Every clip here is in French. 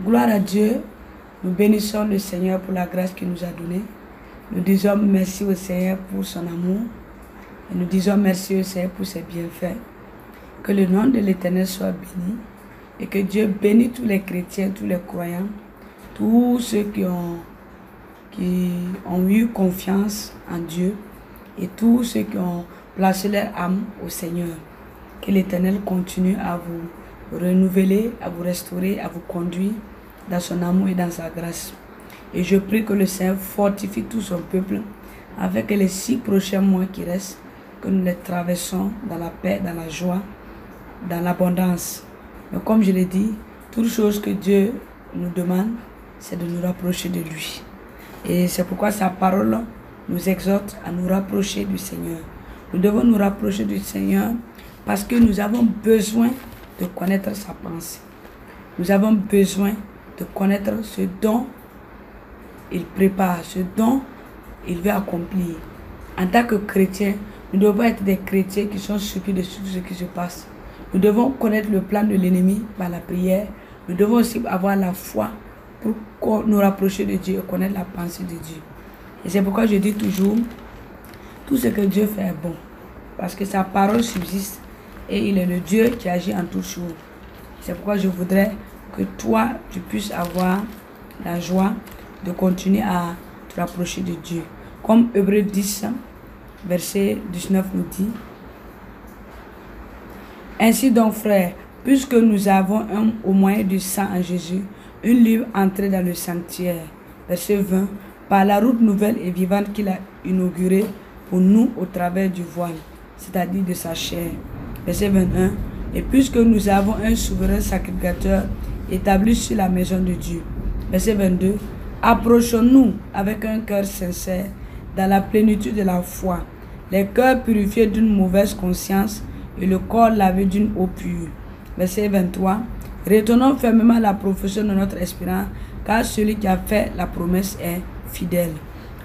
Gloire à Dieu. Nous bénissons le Seigneur pour la grâce qu'il nous a donnée. Nous disons merci au Seigneur pour son amour. Et nous disons merci au Seigneur pour ses bienfaits. Que le nom de l'Éternel soit béni. Et que Dieu bénisse tous les chrétiens, tous les croyants, tous ceux qui ont eu confiance en Dieu et tous ceux qui ont placé leur âme au Seigneur. Que l'Éternel continue à vous renouveler, à vous restaurer, à vous conduire dans son amour et dans sa grâce. Et je prie que le Seigneur fortifie tout son peuple afin que les 6 prochains mois qui restent, que nous les traversons dans la paix, dans la joie, dans l'abondance. Mais comme je l'ai dit, toute chose que Dieu nous demande, c'est de nous rapprocher de lui. Et c'est pourquoi sa parole nous exhorte à nous rapprocher du Seigneur. Nous devons nous rapprocher du Seigneur parce que nous avons besoin de connaître sa pensée. Nous avons besoin de connaître ce dont il prépare, ce dont il veut accomplir. En tant que chrétiens, nous devons être des chrétiens qui sont surpris de tout ce qui se passe. Nous devons connaître le plan de l'ennemi par la prière. Nous devons aussi avoir la foi pour nous rapprocher de Dieu et connaître la pensée de Dieu. Et c'est pourquoi je dis toujours, tout ce que Dieu fait est bon. Parce que sa parole subsiste et il est le Dieu qui agit en toutes choses. C'est pourquoi je voudrais que toi, tu puisses avoir la joie de continuer à te rapprocher de Dieu. Comme Hébreux 10, verset 19 nous dit, « Ainsi donc, frères, puisque nous avons au moyen du sang en Jésus, une libre entrée dans le sanctuaire. » Verset 20, « Par la route nouvelle et vivante qu'il a inaugurée pour nous au travers du voile, c'est-à-dire de sa chair. » Verset 21, « Et puisque nous avons un souverain sacrificateur établi sur la maison de Dieu. » Verset 22, « Approchons-nous avec un cœur sincère dans la plénitude de la foi, les cœurs purifiés d'une mauvaise conscience et le corps lavé d'une eau pure. » Verset 23, « Retenons fermement la profession de notre espérance, car celui qui a fait la promesse est fidèle. »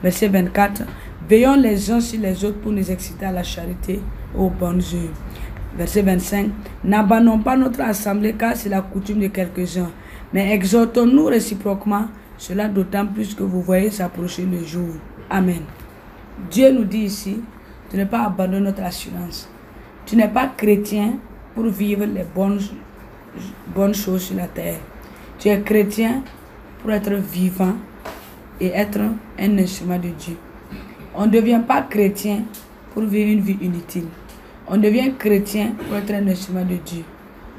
Verset 24, « Veillons les uns sur les autres pour nous exciter à la charité et aux bonnes œuvres. » Verset 25, « N'abandonnons pas notre assemblée, car c'est la coutume de quelques-uns, mais exhortons-nous réciproquement, cela d'autant plus que vous voyez s'approcher le jour. » Amen. Dieu nous dit ici de ne pas abandonner notre assurance. Tu n'es pas chrétien pour vivre les bonnes choses sur la terre. Tu es chrétien pour être vivant et être un instrument de Dieu. On ne devient pas chrétien pour vivre une vie inutile. On devient chrétien pour être un instrument de Dieu.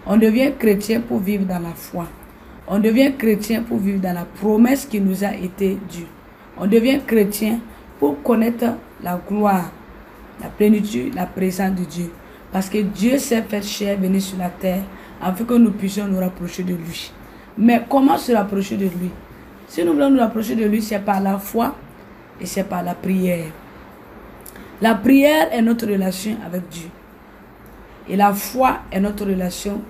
On devient chrétien pour vivre dans la foi. On devient chrétien pour vivre dans la promesse qui nous a été due. On devient chrétien pour connaître la gloire, la plénitude, la présence de Dieu. Parce que Dieu s'est fait chair venir sur la terre afin que nous puissions nous rapprocher de lui. Mais comment se rapprocher de lui? Si nous voulons nous rapprocher de lui, c'est par la foi et c'est par la prière. La prière est notre relation avec Dieu. Et la foi est notre relation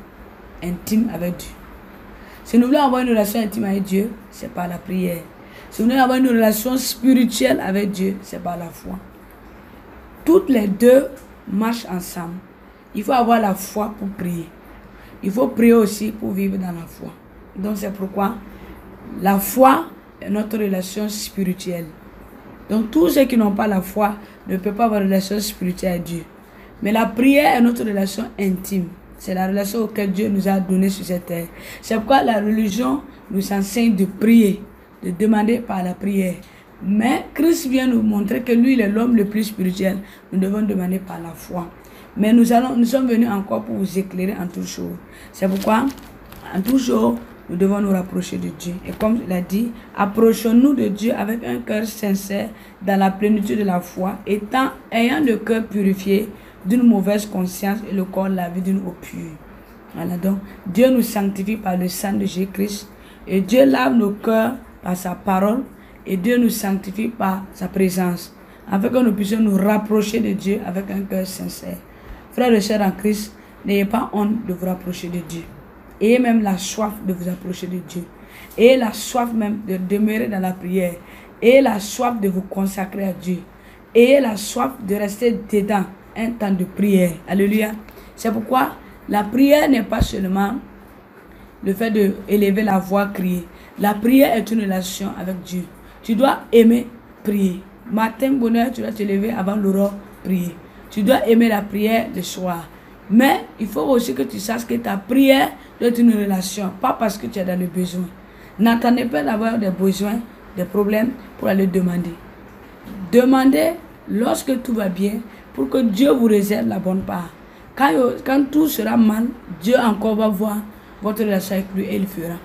intime avec Dieu. Si nous voulons avoir une relation intime avec Dieu, c'est par la prière. Si nous voulons avoir une relation spirituelle avec Dieu, c'est par la foi. Toutes les deux marchent ensemble. Il faut avoir la foi pour prier. Il faut prier aussi pour vivre dans la foi. Donc c'est pourquoi la foi est notre relation spirituelle. Donc tous ceux qui n'ont pas la foi ne peuvent pas avoir une relation spirituelle avec Dieu. Mais la prière est notre relation intime. C'est la relation auquel Dieu nous a donné sur cette terre. C'est pourquoi la religion nous enseigne de prier, de demander par la prière. Mais Christ vient nous montrer que lui, il est l'homme le plus spirituel. Nous devons demander par la foi. Mais nous sommes venus encore pour vous éclairer en toutes choses. C'est pourquoi, en toutes choses, nous devons nous rapprocher de Dieu. Et comme il a dit, approchons-nous de Dieu avec un cœur sincère dans la plénitude de la foi, ayant le cœur purifié d'une mauvaise conscience et le corps lavé d'une eau pure. Voilà, donc Dieu nous sanctifie par le sang de Jésus-Christ et Dieu lave nos cœurs par sa parole et Dieu nous sanctifie par sa présence afin que nous puissions nous rapprocher de Dieu avec un cœur sincère. Frères et sœurs en Christ, n'ayez pas honte de vous rapprocher de Dieu. Ayez même la soif de vous approcher de Dieu. Ayez la soif même de demeurer dans la prière. Ayez la soif de vous consacrer à Dieu. Ayez la soif de rester dedans un temps de prière. Alléluia. C'est pourquoi la prière n'est pas seulement le fait d'élever la voix, crier. La prière est une relation avec Dieu. Tu dois aimer prier. Matin, bonheur, tu dois te lever avant l'aurore, prier. Tu dois aimer la prière le soir. Mais il faut aussi que tu saches que ta prière doit être une relation, pas parce que tu es dans le besoin. N'attendez pas d'avoir des besoins, des problèmes pour aller demander. Demandez lorsque tout va bien pour que Dieu vous réserve la bonne part. Quand tout sera mal, Dieu encore va voir votre relation avec lui et il fera.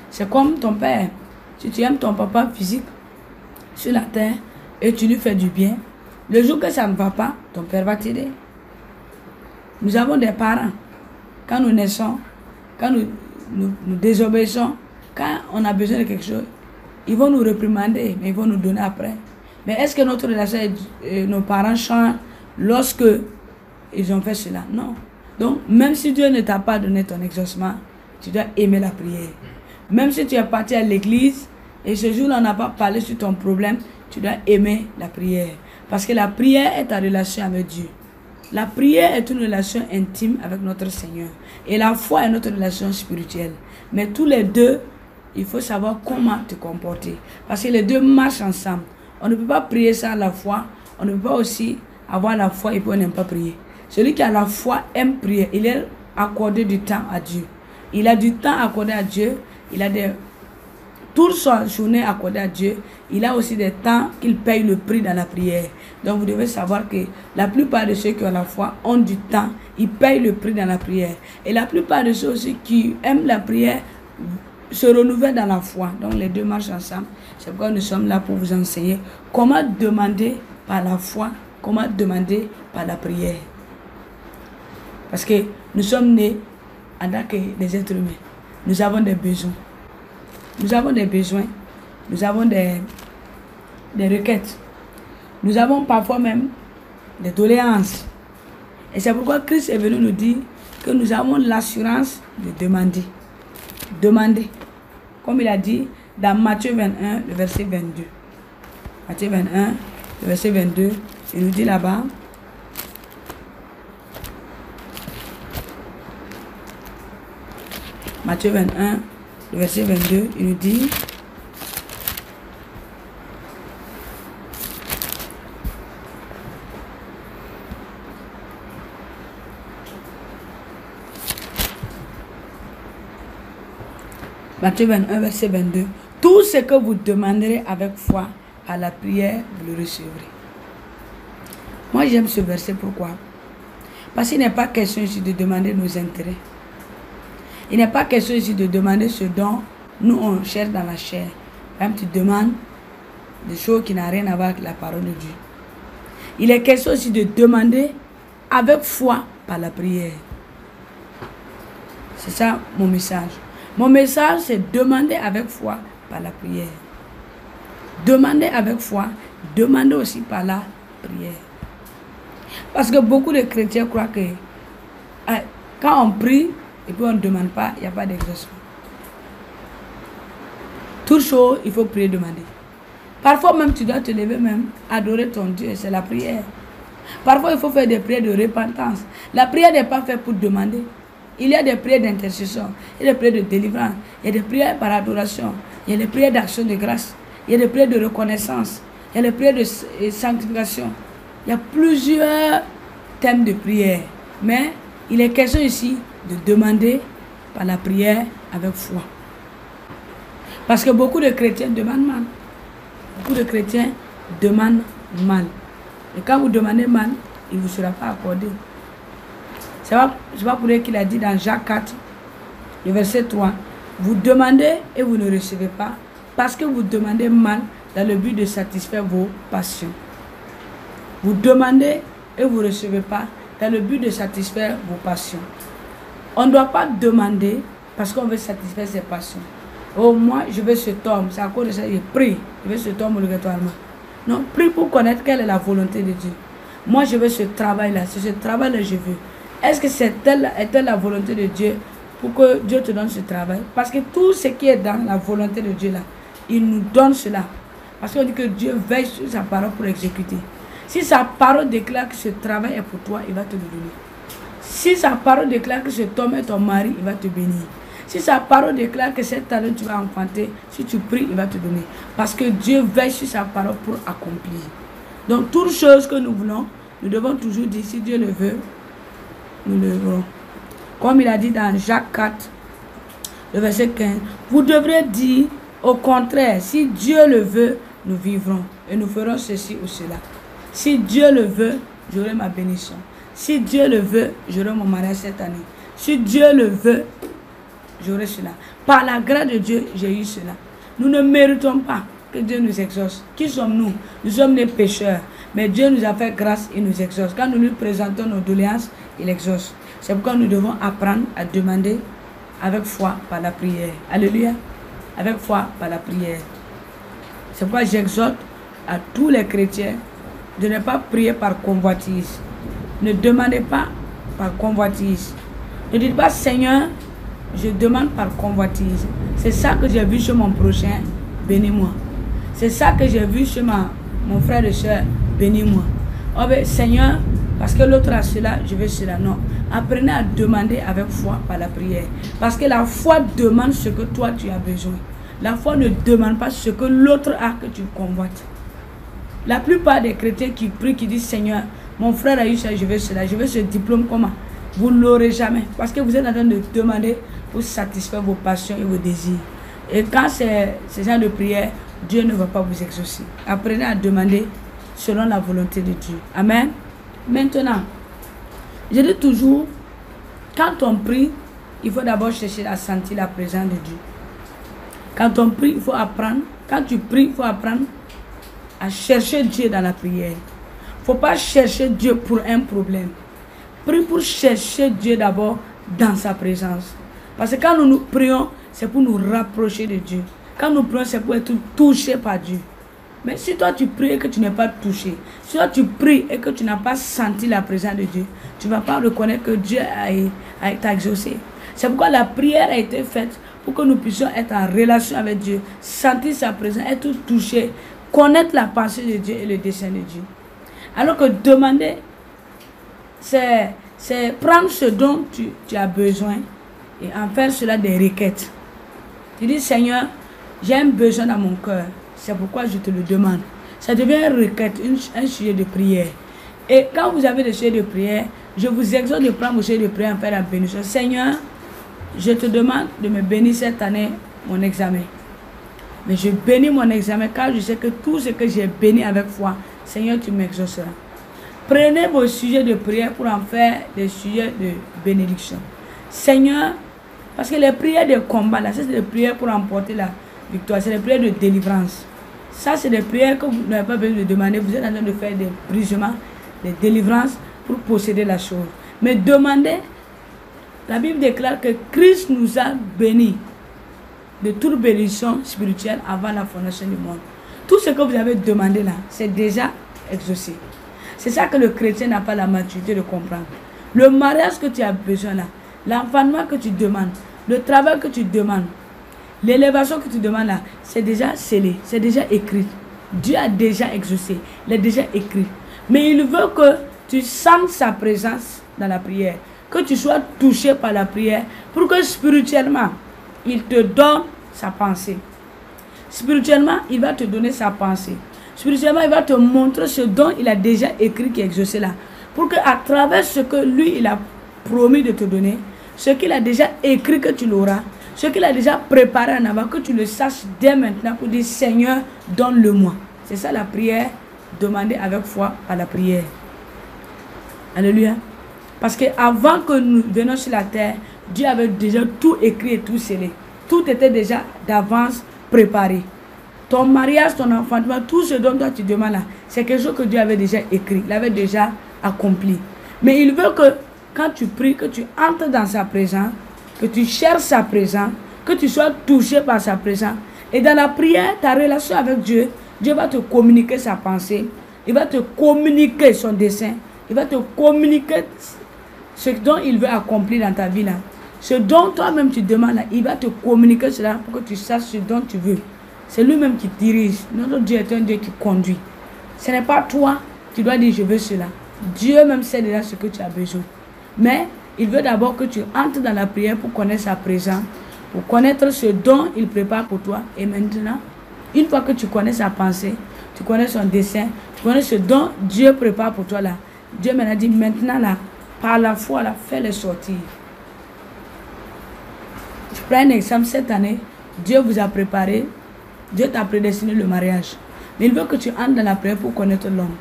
C'est comme ton père. Si tu aimes ton papa physique sur la terre et tu lui fais du bien, le jour que ça ne va pas, ton père va t'aider. Nous avons des parents. Quand nous naissons, quand nous désobéissons, quand on a besoin de quelque chose, ils vont nous réprimander, mais ils vont nous donner après. Mais est-ce que notre relation avec nos parents change lorsque ils ont fait cela? Non. Donc, même si Dieu ne t'a pas donné ton exaucement, tu dois aimer la prière. Même si tu es parti à l'église et ce jour-là, on n'a pas parlé sur ton problème, tu dois aimer la prière. Parce que la prière est ta relation avec Dieu. La prière est une relation intime avec notre Seigneur. Et la foi est notre relation spirituelle. Mais tous les deux, il faut savoir comment te comporter. Parce que les deux marchent ensemble. On ne peut pas prier sans la foi. On ne peut pas aussi avoir la foi et puis on n'aime pas prier. Celui qui a la foi aime prier. Il est accordé du temps à Dieu. Il a du temps accordé à Dieu. Il a toute sa journée accordée à Dieu. Il a aussi des temps qu'il paye le prix dans la prière. Donc vous devez savoir que la plupart de ceux qui ont la foi ont du temps. Ils payent le prix dans la prière. Et la plupart de ceux aussi qui aiment la prière se renouvellent dans la foi. Donc les deux marchent ensemble. C'est pourquoi nous sommes là pour vous enseigner comment demander par la foi, comment demander par la prière. Parce que nous sommes nés en tant que des êtres humains. Nous avons des besoins. Nous avons des besoins. Nous avons des requêtes. Nous avons parfois même des doléances. Et c'est pourquoi Christ est venu nous dire que nous avons l'assurance de demander. Demander. Comme il a dit dans Matthieu 21, le verset 22. Matthieu 21, le verset 22, il nous dit là-bas. Matthieu 21, le verset 22, il nous dit. Matthieu 21, verset 22. Tout ce que vous demanderez avec foi à la prière, vous le recevrez. Moi, j'aime ce verset. Pourquoi? Parce qu'il n'est pas question ici de demander nos intérêts. Il n'est pas question ici de demander ce dont nous on cherche dans la chair. Même tu demandes des choses qui n'ont rien à voir avec la parole de Dieu. Il est question aussi de demander avec foi par la prière. C'est ça mon message. Mon message, c'est demander avec foi par la prière. Demander avec foi, demander aussi par la prière. Parce que beaucoup de chrétiens croient que quand on prie et puis on ne demande pas, il n'y a pas d'exaucement. Toute chose, il faut prier, demander. Parfois même, tu dois te lever même, adorer ton Dieu, c'est la prière. Parfois, il faut faire des prières de repentance. La prière n'est pas faite pour demander. Il y a des prières d'intercession, il y a des prières de délivrance, il y a des prières par adoration, il y a des prières d'action de grâce, il y a des prières de reconnaissance, il y a des prières de sanctification. Il y a plusieurs thèmes de prière. Mais il est question ici de demander par la prière avec foi. Parce que beaucoup de chrétiens demandent mal. Beaucoup de chrétiens demandent mal. Et quand vous demandez mal, il ne vous sera pas accordé. C'est pas pour dire qu'il a dit dans Jacques 4, le verset 3, vous demandez et vous ne recevez pas parce que vous demandez mal dans le but de satisfaire vos passions. Vous demandez et vous ne recevez pas dans le but de satisfaire vos passions. On ne doit pas demander parce qu'on veut satisfaire ses passions. Oh, moi, je veux cet homme, c'est à cause de ça, je prie, je veux cet homme obligatoirement. Non, prie pour connaître quelle est la volonté de Dieu. Moi, je veux ce travail-là, c'est ce travail-là que je veux. Est-ce que est-elle la volonté de Dieu pour que Dieu te donne ce travail? Parce que tout ce qui est dans la volonté de Dieu là, il nous donne cela. Parce qu'on dit que Dieu veille sur sa parole pour exécuter. Si sa parole déclare que ce travail est pour toi, il va te le donner. Si sa parole déclare que cet homme est ton mari, il va te bénir. Si sa parole déclare que cette année tu vas enfanter, si tu pries, il va te donner. Parce que Dieu veille sur sa parole pour accomplir. Donc, toute chose que nous voulons, nous devons toujours dire, si Dieu le veut, nous le verrons. Comme il a dit dans Jacques 4, le verset 15, vous devrez dire au contraire, si Dieu le veut, nous vivrons et nous ferons ceci ou cela. Si Dieu le veut, j'aurai ma bénédiction. Si Dieu le veut, j'aurai mon mariage cette année. Si Dieu le veut, j'aurai cela. Par la grâce de Dieu, j'ai eu cela. Nous ne méritons pas que Dieu nous exauce. Qui sommes-nous? Nous sommes des pécheurs. Mais Dieu nous a fait grâce et nous exauce. Quand nous lui présentons nos doléances, il exauce. C'est pourquoi nous devons apprendre à demander avec foi par la prière. Alléluia. Avec foi par la prière. C'est pourquoi j'exhorte à tous les chrétiens de ne pas prier par convoitise. Ne demandez pas par convoitise. Ne dites pas, Seigneur, je demande par convoitise. C'est ça que j'ai vu chez mon prochain, bénis-moi. C'est ça que j'ai vu chez mon frère et soeur, bénis-moi. Oh ben, Seigneur, parce que l'autre a cela, je veux cela. Non. Apprenez à demander avec foi par la prière. Parce que la foi demande ce que toi tu as besoin. La foi ne demande pas ce que l'autre a que tu convoites. La plupart des chrétiens qui prient, qui disent, Seigneur, mon frère a eu ça, je veux cela, je veux ce diplôme, comment? Vous ne l'aurez jamais. Parce que vous êtes en train de demander pour satisfaire vos passions et vos désirs. Et quand c'est ce genre de prière, Dieu ne va pas vous exaucer. Apprenez à demander selon la volonté de Dieu. Amen. Maintenant, je dis toujours, quand on prie, il faut d'abord chercher à sentir la présence de Dieu. Quand on prie, il faut apprendre. Quand tu pries, il faut apprendre à chercher Dieu dans la prière. Il ne faut pas chercher Dieu pour un problème. Prie pour chercher Dieu d'abord dans sa présence. Parce que quand nous prions, c'est pour nous rapprocher de Dieu. Quand nous prions, c'est pour être touché par Dieu. Mais si toi tu pries et que tu n'es pas touché, si toi tu pries et que tu n'as pas senti la présence de Dieu, tu ne vas pas reconnaître que Dieu a été exaucé. C'est pourquoi la prière a été faite pour que nous puissions être en relation avec Dieu, sentir sa présence, être touché, connaître la pensée de Dieu et le dessein de Dieu. Alors que demander, c'est prendre ce dont tu as besoin et en faire cela des requêtes. Tu dis, Seigneur, j'ai un besoin dans mon cœur. C'est pourquoi je te le demande. Ça devient une requête, un sujet de prière. Et quand vous avez des sujets de prière, je vous exhorte de prendre vos sujets de prière en faire la bénédiction. Seigneur, je te demande de me bénir cette année mon examen. Mais je bénis mon examen car je sais que tout ce que j'ai béni avec foi, Seigneur, tu m'exauceras. Prenez vos sujets de prière pour en faire des sujets de bénédiction. Seigneur, parce que les prières de combat, là, c'est des prières pour emporter la victoire, c'est des prières de délivrance. Ça, c'est des prières que vous n'avez pas besoin de demander. Vous êtes en train de faire des brisements, des délivrances pour posséder la chose. Mais demandez, la Bible déclare que Christ nous a bénis de toute bénédiction spirituelle avant la fondation du monde. Tout ce que vous avez demandé là, c'est déjà exaucé. C'est ça que le chrétien n'a pas la maturité de comprendre. Le mariage que tu as besoin là, l'enfantement que tu demandes, le travail que tu demandes, l'élévation que tu demandes là, c'est déjà scellé, c'est déjà écrit. Dieu a déjà exaucé, il est déjà écrit. Mais il veut que tu sentes sa présence dans la prière, que tu sois touché par la prière, pour que spirituellement, il te donne sa pensée. Spirituellement, il va te donner sa pensée. Spirituellement, il va te montrer ce dont il a déjà écrit qui est exaucé là. Pour qu'à travers ce que lui, il a promis de te donner, ce qu'il a déjà écrit que tu l'auras, ce qu'il a déjà préparé en avant, que tu le saches dès maintenant pour dire Seigneur, donne-le-moi. C'est ça la prière, demander avec foi à la prière. Alléluia. Parce qu'avant que nous venions sur la terre, Dieu avait déjà tout écrit et tout scellé. Tout était déjà d'avance préparé. Ton mariage, ton enfantement, tout ce dont toi tu demandes là, c'est quelque chose que Dieu avait déjà écrit, il avait déjà accompli. Mais il veut que quand tu pries, que tu entres dans sa présence, que tu cherches sa présence, que tu sois touché par sa présence. Et dans la prière, ta relation avec Dieu, Dieu va te communiquer sa pensée, il va te communiquer son dessein, il va te communiquer ce dont il veut accomplir dans ta vie là. Ce dont toi-même tu demandes là, il va te communiquer cela pour que tu saches ce dont tu veux. C'est lui-même qui dirige. Notre Dieu est un Dieu qui conduit. Ce n'est pas toi qui dois dire je veux cela. Dieu même sait déjà ce que tu as besoin. Mais il veut d'abord que tu entres dans la prière pour connaître sa présence, pour connaître ce dont il prépare pour toi. Et maintenant, une fois que tu connais sa pensée, tu connais son dessein, tu connais ce dont Dieu prépare pour toi là, Dieu maintenant dit, maintenant là, par la foi là, fais-les sortir. Je prends un exemple, cette année, Dieu vous a préparé, Dieu t'a prédestiné le mariage. Mais il veut que tu entres dans la prière pour connaître l'homme.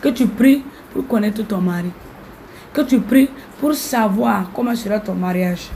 Que tu pries pour connaître ton mari. Que tu pries pour savoir comment sera ton mariage.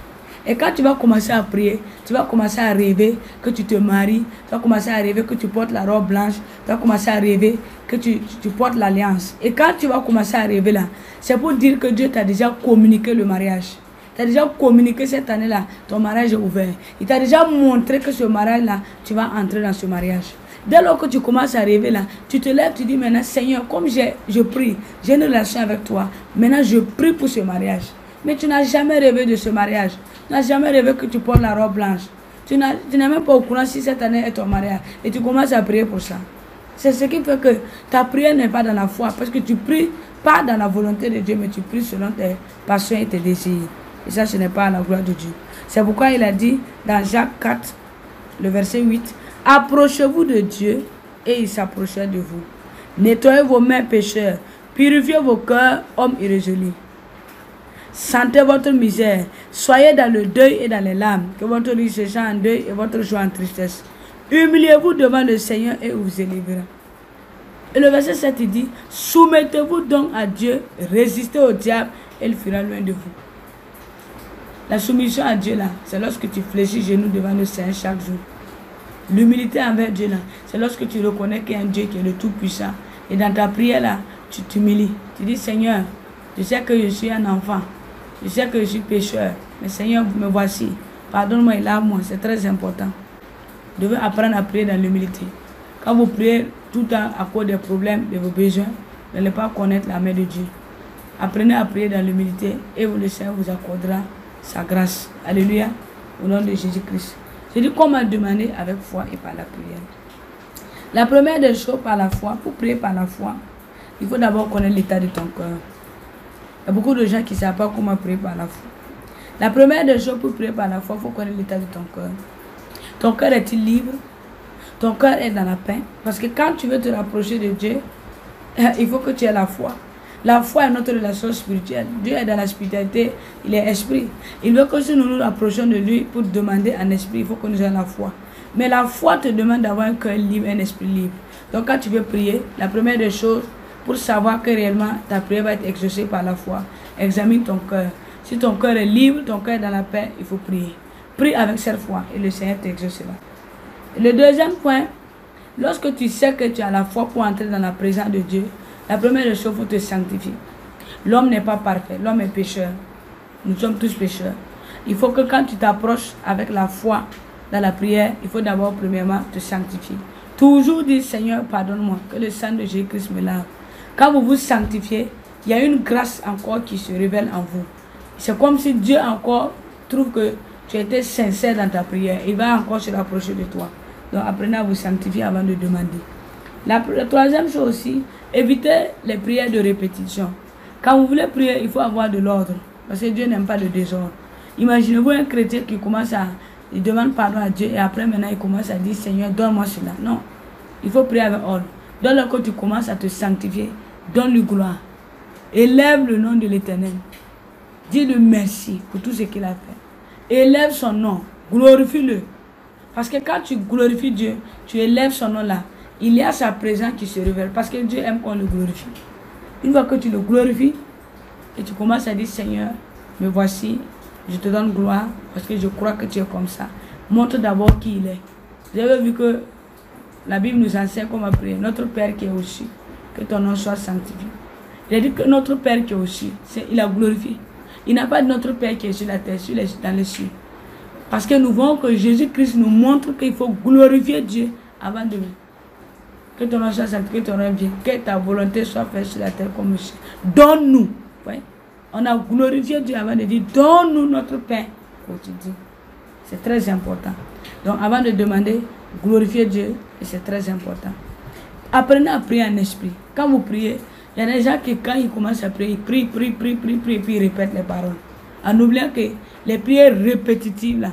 Et quand tu vas commencer à prier, tu vas commencer à rêver que tu te maries, tu vas commencer à rêver que tu portes la robe blanche, tu vas commencer à rêver que tu portes l'alliance. Et quand tu vas commencer à rêver là, c'est pour dire que Dieu t'a déjà communiqué le mariage. Tu as déjà communiqué cette année-là, ton mariage est ouvert. Il t'a déjà montré que ce mariage-là, tu vas entrer dans ce mariage. Dès lors que tu commences à rêver là, tu te lèves, tu dis maintenant, Seigneur, comme je prie, j'ai une relation avec toi, maintenant je prie pour ce mariage. Mais tu n'as jamais rêvé de ce mariage. Tu n'as jamais rêvé que tu portes la robe blanche. Tu n'es même pas au courant si cette année est ton mariage. Et tu commences à prier pour ça. C'est ce qui fait que ta prière n'est pas dans la foi. Parce que tu pries pas dans la volonté de Dieu, mais tu pries selon tes passions et tes désirs. Et ça, ce n'est pas à la gloire de Dieu. C'est pourquoi il a dit dans Jacques 4, le verset 8, « Approchez-vous de Dieu et il s'approchera de vous. Nettoyez vos mains pécheurs, purifiez vos cœurs, hommes irrésolus. Sentez votre misère, soyez dans le deuil et dans les larmes, que votre vie se sent en deuil et votre joie en tristesse. Humiliez-vous devant le Seigneur et il vous élèvera. » Et le verset 7 il dit, « Soumettez-vous donc à Dieu, résistez au diable et il fuira loin de vous. » La soumission à Dieu là, c'est lorsque tu fléchis genoux devant le Seigneur chaque jour. L'humilité envers Dieu là, c'est lorsque tu reconnais qu'il y a un Dieu qui est le Tout-Puissant. Et dans ta prière là, tu t'humilies. Tu dis, Seigneur, je sais que je suis un enfant. Je sais que je suis pécheur. Mais Seigneur, me voici. Pardonne-moi et lave-moi. C'est très important. Vous devez apprendre à prier dans l'humilité. Quand vous priez tout le temps à cause des problèmes, de vos besoins, vous n'allez pas connaître la main de Dieu. Apprenez à prier dans l'humilité et le Seigneur vous accordera sa grâce. Alléluia. Au nom de Jésus-Christ. Je dis comment demander avec foi et par la prière. La première des choses par la foi, pour prier par la foi, il faut d'abord connaître l'état de ton cœur. Il y a beaucoup de gens qui ne savent pas comment prier par la foi. La première des choses pour prier par la foi, il faut connaître l'état de ton cœur. Ton cœur est-il libre? Ton cœur est dans la paix? Parce que quand tu veux te rapprocher de Dieu, il faut que tu aies la foi. La foi est notre relation spirituelle. Dieu est dans la spiritualité, il est esprit. Il veut que si nous nous rapprochons de lui pour demander en esprit, il faut que nous ayons la foi. Mais la foi te demande d'avoir un cœur libre, un esprit libre. Donc quand tu veux prier, la première des choses, pour savoir que réellement ta prière va être exaucée par la foi, examine ton cœur. Si ton cœur est libre, ton cœur est dans la paix, il faut prier. Prie avec cette foi et le Seigneur t'exaucera. Le deuxième point, lorsque tu sais que tu as la foi pour entrer dans la présence de Dieu, la première des choses, il faut te sanctifier. L'homme n'est pas parfait, l'homme est pécheur. Nous sommes tous pécheurs. Il faut que quand tu t'approches avec la foi dans la prière, il faut d'abord premièrement te sanctifier. Toujours dire, Seigneur, pardonne-moi, que le sang de Jésus-Christ me lave. Quand vous vous sanctifiez, il y a une grâce encore qui se révèle en vous. C'est comme si Dieu encore trouve que tu étais sincère dans ta prière. Il va encore se rapprocher de toi. Donc apprenez à vous sanctifier avant de demander. La troisième chose aussi, évitez les prières de répétition. Quand vous voulez prier, il faut avoir de l'ordre. Parce que Dieu n'aime pas le désordre. Imaginez-vous un chrétien qui commence à... Il demande pardon à Dieu et après maintenant il commence à dire, Seigneur, donne-moi cela. Non. Il faut prier avec ordre. Dès lors que tu commences à te sanctifier, donne-lui gloire. Élève le nom de l'Éternel. Dis-lui merci pour tout ce qu'il a fait. Élève son nom. Glorifie-le. Parce que quand tu glorifies Dieu, tu élèves son nom là. Il y a sa présence qui se révèle. Parce que Dieu aime qu'on le glorifie. Une fois que tu le glorifies, et tu commences à dire, Seigneur, me voici, je te donne gloire, parce que je crois que tu es comme ça. Montre d'abord qui il est. Vous avez vu que la Bible nous enseigne comment prier. Notre Père qui est au ciel, que ton nom soit sanctifié. Il a dit que notre Père qui est au ciel, il a glorifié. Il n'a pas de notre Père qui est sur la terre, dans les cieux. Parce que nous voyons que Jésus-Christ nous montre qu'il faut glorifier Dieu avant de... Que ton nom soit sanctifié, que ton nom vienne, que ta volonté soit faite sur la terre comme au ciel. Donne-nous. Ouais. On a glorifié Dieu avant de dire, donne-nous notre pain quotidien. C'est très important. Donc avant de demander, glorifier Dieu, et c'est très important. Apprenez à prier en esprit. Quand vous priez, il y a des gens qui, quand ils commencent à prier, ils prient, puis ils répètent les paroles. En oubliant que les prières répétitives, là,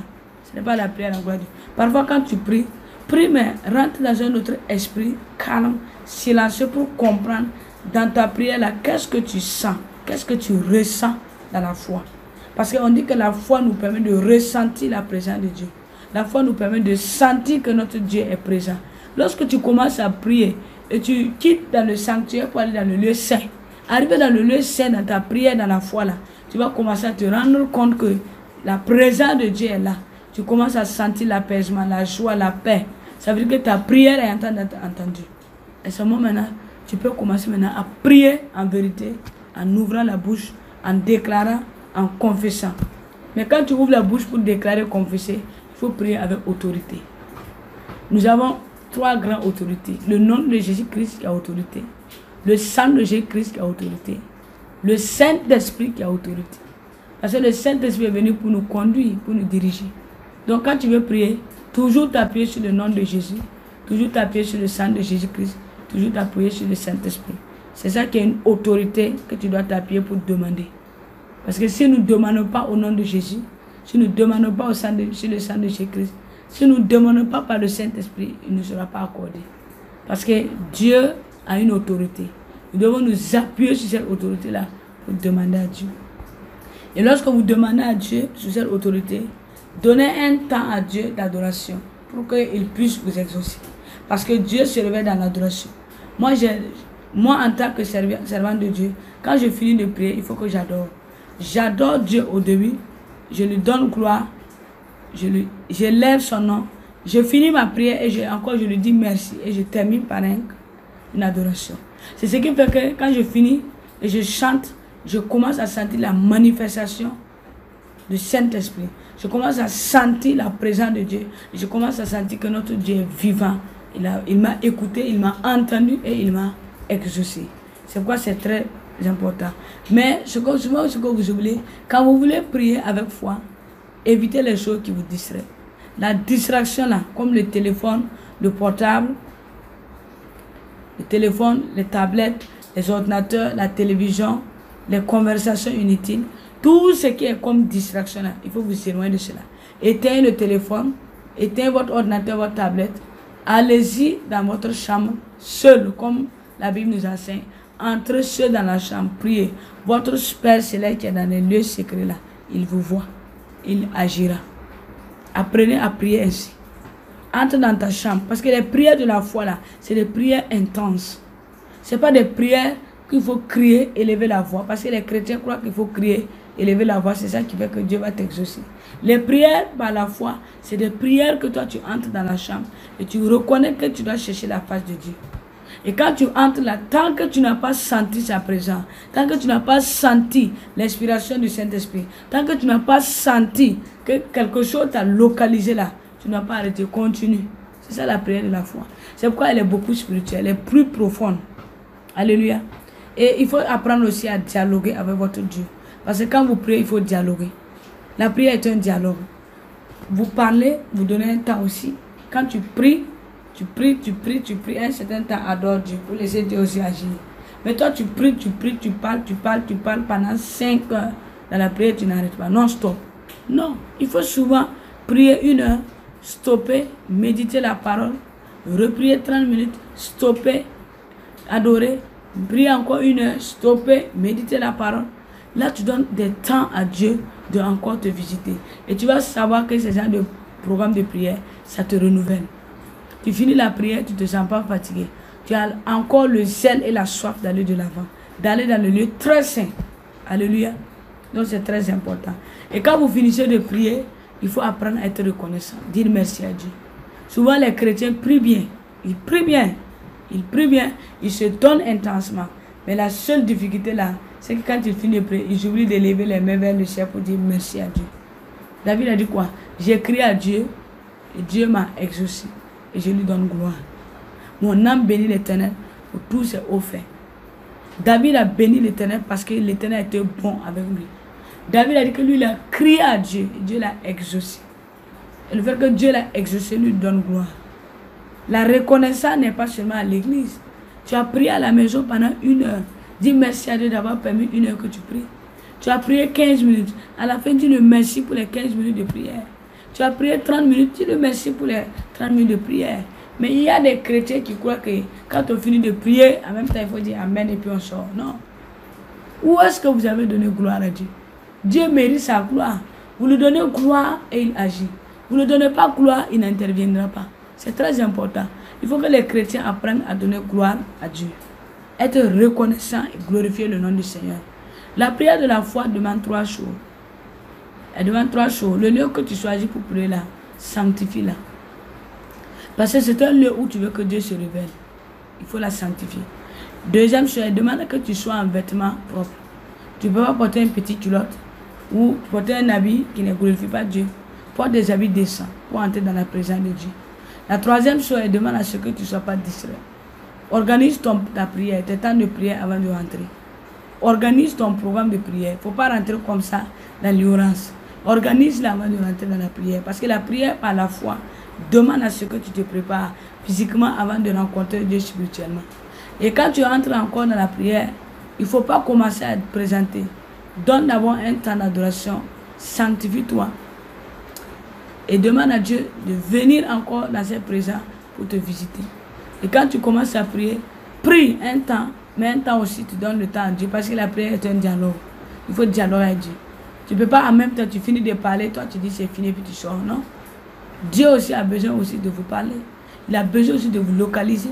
Ce n'est pas la prière à la gloire de Dieu. Parfois quand tu pries, prie mais rentre dans un autre esprit calme, silencieux pour comprendre dans ta prière là, qu'est-ce que tu sens, qu'est-ce que tu ressens dans la foi. Parce qu'on dit que la foi nous permet de ressentir la présence de Dieu. La foi nous permet de sentir que notre Dieu est présent. Lorsque tu commences à prier et tu quittes dans le sanctuaire pour aller dans le lieu saint, arrivé dans le lieu saint, dans ta prière, dans la foi là, tu vas commencer à te rendre compte que la présence de Dieu est là. Tu commences à sentir l'apaisement, la joie, la paix. Ça veut dire que ta prière est entendue. Et seulement maintenant, tu peux commencer maintenant à prier en vérité, en ouvrant la bouche, en déclarant, en confessant. Mais quand tu ouvres la bouche pour déclarer, confesser, il faut prier avec autorité. Nous avons 3 grandes autorités. Le nom de Jésus-Christ qui a autorité. Le sang de Jésus-Christ qui a autorité. Le Saint-Esprit qui a autorité. Parce que le Saint-Esprit est venu pour nous conduire, pour nous diriger. Donc quand tu veux prier, toujours t'appuyer sur le nom de Jésus. Toujours t'appuyer sur le sang de Jésus-Christ. Toujours t'appuyer sur le Saint-Esprit. C'est ça qui est une autorité que tu dois t'appuyer pour demander. Parce que si nous ne demandons pas au nom de Jésus, si nous ne demandons pas sur le sang de Jésus-Christ, si nous ne demandons pas par le Saint-Esprit, il ne sera pas accordé. Parce que Dieu a une autorité. Nous devons nous appuyer sur cette autorité-là pour demander à Dieu. Et lorsque vous demandez à Dieu sur cette autorité, donnez un temps à Dieu d'adoration pour qu'il puisse vous exaucer. Parce que Dieu se révèle dans l'adoration. Moi, en tant que servant de Dieu, quand je finis de prier, il faut que j'adore. J'adore Dieu au début, je lui donne gloire, je lève son nom, je finis ma prière et je lui dis merci et je termine par une adoration. C'est ce qui fait que quand je finis et je chante, je commence à sentir la manifestation du Saint-Esprit. Je commence à sentir la présence de Dieu. Je commence à sentir que notre Dieu est vivant. Il m'a écouté, il m'a entendu et il m'a exaucé. C'est pourquoi c'est très important. Mais ce que vous oubliez, quand vous voulez prier avec foi, évitez les choses qui vous distraient. La distraction là, comme le téléphone, le portable, les tablettes, les ordinateurs, la télévision, les conversations inutiles, tout ce qui est comme distraction là, il faut vous éloigner de cela. Éteignez le téléphone, éteignez votre ordinateur, votre tablette, allez-y dans votre chambre, seul, comme la Bible nous enseigne. Entrez seul dans la chambre, priez. Votre Père céleste qui est dans les lieux secrets là, il vous voit, il agira. Apprenez à prier ainsi. Entre dans ta chambre, parce que les prières de la foi là, c'est des prières intenses. Ce n'est pas des prières qu'il faut crier, élever la voix, parce que les chrétiens croient qu'il faut crier, élever la voix, c'est ça qui fait que Dieu va t'exaucer. Les prières par la foi, c'est des prières que toi tu entres dans la chambre et tu reconnais que tu dois chercher la face de Dieu. Et quand tu entres là, tant que tu n'as pas senti sa présence, tant que tu n'as pas senti l'inspiration du Saint-Esprit, tant que tu n'as pas senti que quelque chose t'a localisé là, tu n'as pas arrêté, continue. C'est ça la prière de la foi. C'est pourquoi elle est beaucoup spirituelle, elle est plus profonde. Alléluia. Et il faut apprendre aussi à dialoguer avec votre Dieu. Parce que quand vous priez, il faut dialoguer. La prière est un dialogue. Vous parlez, vous donnez un temps aussi. Quand tu pries, un certain temps, adore Dieu pour laisser Dieu aussi agir. Mais toi, tu pries, tu parles pendant 5 heures. Dans la prière, tu n'arrêtes pas, non stop. Non, il faut souvent prier 1 heure, stopper, méditer la parole, reprier 30 minutes, stopper, adorer, prier encore 1 heure, stopper, méditer la parole. Là, tu donnes des temps à Dieu de encore te visiter. Et tu vas savoir que ce genre de programme de prière, ça te renouvelle. Tu finis la prière, tu ne te sens pas fatigué. Tu as encore le zèle et la soif d'aller de l'avant. D'aller dans le lieu très saint. Alléluia. Donc c'est très important. Et quand vous finissez de prier, il faut apprendre à être reconnaissant. Dire merci à Dieu. Souvent les chrétiens prient bien. Ils prient bien. Ils prient bien. Ils se donnent intensement. Mais la seule difficulté là, c'est que quand ils finissent de prier, ils oublient de lever les mains vers le ciel pour dire merci à Dieu. David a dit quoi? J'ai crié à Dieu et Dieu m'a exaucé. Et je lui donne gloire. Mon âme bénit l'Éternel pour tous ses hauts faits. David a béni l'Éternel parce que l'Éternel était bon avec lui. David a dit que lui, il a crié à Dieu. Et Dieu l'a exaucé. Et le fait que Dieu l'a exaucé lui donne gloire. La reconnaissance n'est pas seulement à l'église. Tu as prié à la maison pendant 1 heure. Dis merci à Dieu d'avoir permis 1 heure que tu pries. Tu as prié 15 minutes. À la fin, dis le merci pour les 15 minutes de prière. Tu as prié 30 minutes, dis-le merci pour les 30 minutes de prière. Mais il y a des chrétiens qui croient que quand on finit de prier, en même temps il faut dire Amen et puis on sort. Non. Où est-ce que vous avez donné gloire à Dieu? Dieu mérite sa gloire. Vous lui donnez gloire et il agit. Vous ne donnez pas gloire, il n'interviendra pas. C'est très important. Il faut que les chrétiens apprennent à donner gloire à Dieu. Être reconnaissant et glorifier le nom du Seigneur. La prière de la foi demande 3 choses. Elle demande 3 choses. Le lieu que tu choisis pour prier là, sanctifie-la. Parce que c'est un lieu où tu veux que Dieu se révèle. Il faut la sanctifier. Deuxième chose, elle demande que tu sois en vêtements propres. Tu ne peux pas porter une petite culotte ou porter un habit qui ne glorifie pas Dieu. Porte des habits décents pour entrer dans la présence de Dieu. La troisième chose, elle demande à ce que tu ne sois pas distrait. Organise ta prière, tes temps de prière avant de rentrer. Organise ton programme de prière. Il ne faut pas rentrer comme ça dans l'ignorance. Organise-la avant de rentrer dans la prière. Parce que la prière par la foi demande à ce que tu te prépares physiquement avant de rencontrer Dieu spirituellement. Et quand tu entres encore dans la prière, il ne faut pas commencer à te présenter. Donne d'abord un temps d'adoration. Sanctifie-toi. Et demande à Dieu de venir encore dans ses présents pour te visiter. Et quand tu commences à prier, prie un temps. Mais un temps aussi, tu donnes le temps à Dieu. Parce que la prière est un dialogue. Il faut dialoguer avec Dieu. Tu ne peux pas en même temps, tu finis de parler, toi tu dis c'est fini, puis tu sors. Non. Dieu aussi a besoin aussi de vous parler. Il a besoin aussi de vous localiser.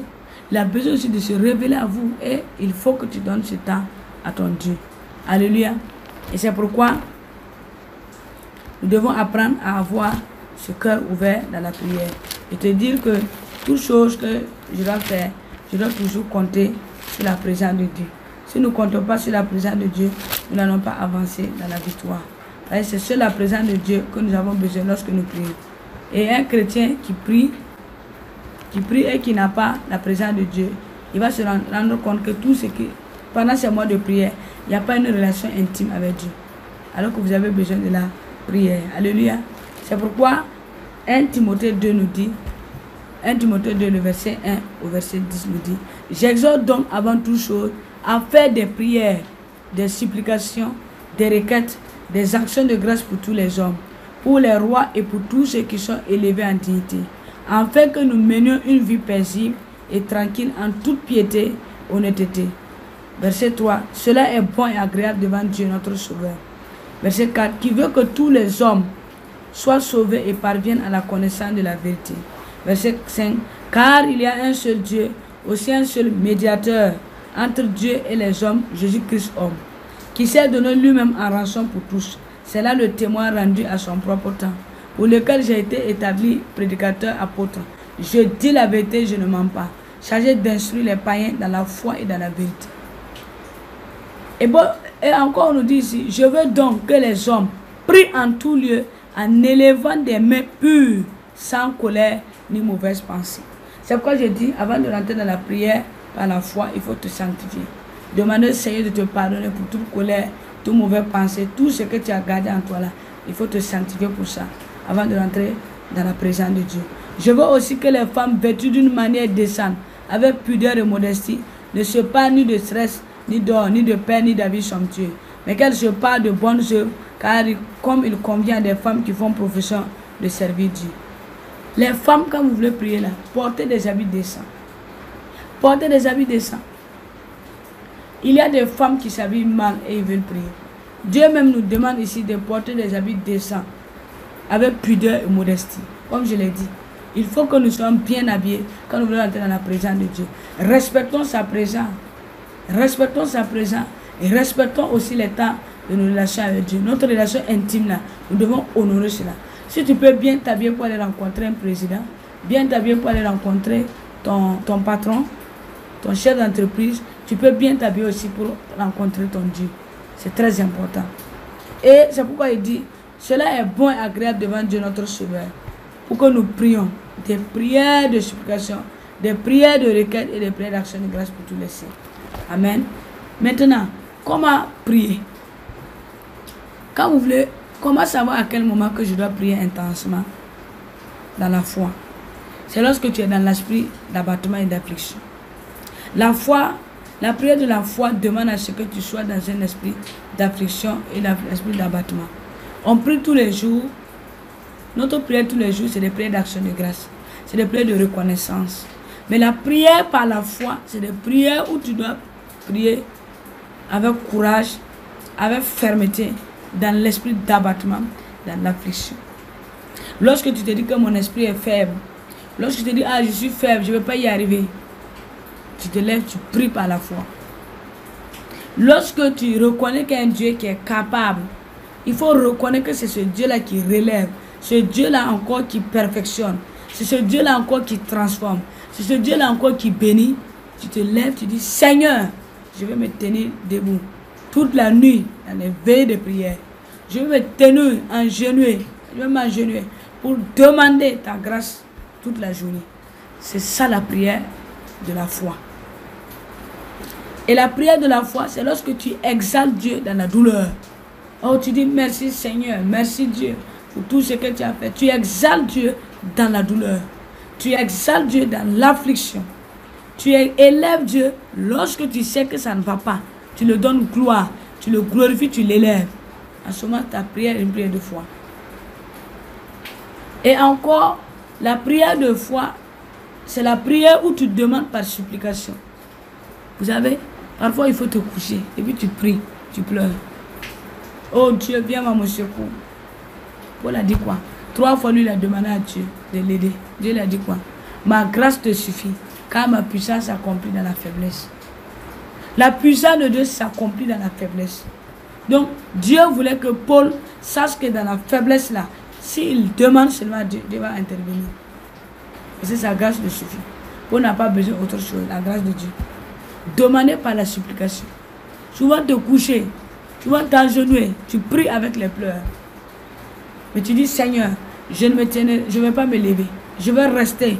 Il a besoin aussi de se révéler à vous. Et il faut que tu donnes ce temps à ton Dieu. Alléluia. Et c'est pourquoi nous devons apprendre à avoir ce cœur ouvert dans la prière. Et te dire que toute chose que je dois faire, je dois toujours compter sur la présence de Dieu. Si nous ne comptons pas sur la présence de Dieu, nous n'allons pas avancer dans la victoire. C'est sur la présence de Dieu que nous avons besoin lorsque nous prions. Et un chrétien qui prie et qui n'a pas la présence de Dieu, il va se rendre compte que tout ce qui, pendant ces mois de prière, il n'y a pas une relation intime avec Dieu. Alors que vous avez besoin de la prière. Alléluia. C'est pourquoi 1 Timothée 2 nous dit, 1 Timothée 2, le verset 1 au verset 10 nous dit, j'exhorte donc avant toute chose à faire des prières, des supplications, des requêtes, des actions de grâce pour tous les hommes, pour les rois et pour tous ceux qui sont élevés en dignité, afin que nous menions une vie paisible et tranquille en toute piété, honnêteté. Verset 3, cela est bon et agréable devant Dieu notre Sauveur. Verset 4, qui veut que tous les hommes soient sauvés et parviennent à la connaissance de la vérité. Verset 5, car il y a un seul Dieu, aussi un seul médiateur entre Dieu et les hommes, Jésus-Christ homme, qui s'est donné lui-même en rançon pour tous. C'est là le témoin rendu à son propre temps, pour lequel j'ai été établi prédicateur apôtre. Je dis la vérité, je ne mens pas, chargé d'instruire les païens dans la foi et dans la vérité. Et encore on nous dit ici, je veux donc que les hommes prient en tout lieu en élevant des mains pures, sans colère ni mauvaise pensée. C'est pourquoi je dis, avant de rentrer dans la prière, par la foi, il faut te sanctifier. Demander au Seigneur de te pardonner pour toute colère, toute mauvaise pensée, tout ce que tu as gardé en toi là. Il faut te sanctifier pour ça, avant de rentrer dans la présence de Dieu. Je veux aussi que les femmes vêtues d'une manière décente, avec pudeur et modestie, ne se parlent ni de stress, ni d'or, ni de paix, ni d'habits somptueux, mais qu'elles se parlent de bonnes œuvres, car comme il convient à des femmes qui font profession de servir Dieu. Les femmes, quand vous voulez prier là, portez des habits décents. Portez des habits décents. Il y a des femmes qui s'habillent mal et ils veulent prier. Dieu même nous demande ici de porter des habits décents, avec pudeur et modestie. Comme je l'ai dit, il faut que nous soyons bien habillés quand nous voulons entrer dans la présence de Dieu. Respectons sa présence. Respectons sa présence. Et respectons aussi les temps de nos relations avec Dieu. Notre relation intime là, nous devons honorer cela. Si tu peux bien t'habiller pour aller rencontrer un président, bien t'habiller pour aller rencontrer ton patron, ton chef d'entreprise, tu peux bien t'habiller aussi pour rencontrer ton Dieu. C'est très important. Et c'est pourquoi il dit, cela est bon et agréable devant Dieu notre Sauveur, pour que nous prions des prières de supplication, des prières de requête et des prières d'action de grâce pour tous les saints. Amen. Maintenant, comment prier? Quand vous voulez, comment savoir à quel moment que je dois prier intensément dans la foi? C'est lorsque tu es dans l'esprit d'abattement et d'affliction. La foi, la prière de la foi demande à ce que tu sois dans un esprit d'affliction et l'esprit d'abattement. On prie tous les jours Notre prière tous les jours, c'est des prières d'action de grâce. C'est des prières de reconnaissance. Mais la prière par la foi, c'est des prières où tu dois prier avec courage, avec fermeté, dans l'esprit d'abattement, dans l'affliction. Lorsque tu te dis que mon esprit est faible, lorsque tu te dis, ah, je suis faible, je ne vais pas y arriver, tu te lèves, tu pries par la foi. Lorsque tu reconnais qu'il y a un Dieu qui est capable, il faut reconnaître que c'est ce Dieu-là qui relève, ce Dieu-là encore qui perfectionne, c'est ce Dieu-là encore qui transforme, c'est ce Dieu-là encore qui bénit. Tu te lèves, tu dis, Seigneur, je vais me tenir debout toute la nuit dans les veilles de prière. Je vais me tenir engenoué, je vais m'agenouiller pour demander ta grâce toute la journée. C'est ça la prière de la foi. Et la prière de la foi, c'est lorsque tu exaltes Dieu dans la douleur. Oh, tu dis merci Seigneur, merci Dieu pour tout ce que tu as fait. Tu exaltes Dieu dans la douleur. Tu exaltes Dieu dans l'affliction. Tu élèves Dieu lorsque tu sais que ça ne va pas. Tu le donnes gloire, tu le glorifies, tu l'élèves. En ce moment, ta prière est une prière de foi. Et encore, la prière de foi, c'est la prière où tu demandes par supplication. Vous savez, parfois il faut te coucher et puis tu pries, tu pleures. Oh Dieu, viens à mon secours. Paul a dit quoi? 3 fois lui il a demandé à Dieu de l'aider. Dieu lui a dit quoi? Ma grâce te suffit, car ma puissance s'accomplit dans la faiblesse. La puissance de Dieu s'accomplit dans la faiblesse. Donc Dieu voulait que Paul sache que dans la faiblesse là, s'il demande seulement à Dieu, Dieu va intervenir. Parce que sa grâce le suffit. Paul n'a pas besoin d'autre chose, la grâce de Dieu. Demandez par la supplication. Souvent te coucher, souvent t'agenouiller, tu pries avec les pleurs. Mais tu dis Seigneur, je ne vais pas me lever. Je vais rester,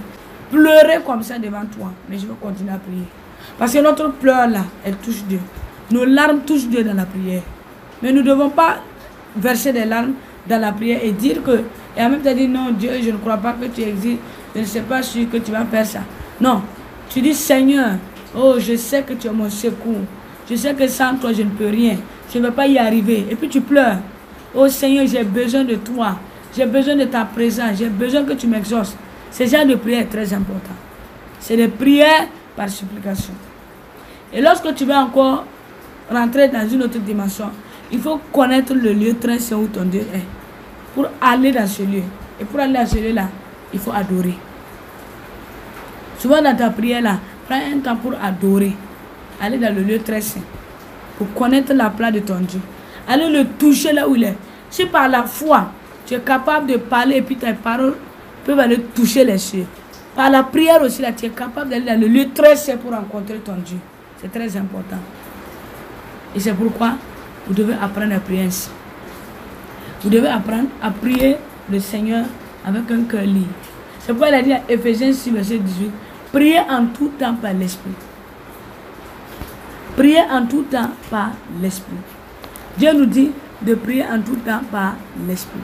pleurer comme ça devant toi. Mais je vais continuer à prier. Parce que notre pleur là, elle touche Dieu. Nos larmes touchent Dieu dans la prière. Mais nous ne devons pas verser des larmes dans la prière et dire que, et en même temps dire non Dieu, je ne crois pas que tu existes. Je ne sais pas si que tu vas faire ça. Non, tu dis Seigneur, oh je sais que tu es mon secours. Je sais que sans toi je ne peux rien. Je ne vais pas y arriver. Et puis tu pleures. Oh Seigneur, j'ai besoin de toi. J'ai besoin de ta présence. J'ai besoin que tu m'exauces. Ce genre de prière est très important. C'est des prières par supplication. Et lorsque tu vas encore rentrer dans une autre dimension, il faut connaître le lieu très saint où ton Dieu est. Pour aller dans ce lieu. Et pour aller dans ce lieu-là, il faut adorer. Souvent dans ta prière là, prends un temps pour adorer. Aller dans le lieu très saint. Pour connaître la place de ton Dieu. Aller le toucher là où il est. Si par la foi, tu es capable de parler et puis tes paroles peuvent aller toucher les cieux. Par la prière aussi là, tu es capable d'aller dans le lieu très saint pour rencontrer ton Dieu. C'est très important. Et c'est pourquoi vous devez apprendre à prier ainsi. Vous devez apprendre à prier le Seigneur avec un cœur libre. C'est pourquoi il a dit à Ephésiens 6, verset 18, priez en tout temps par l'Esprit. Priez en tout temps par l'Esprit. Dieu nous dit de prier en tout temps par l'Esprit.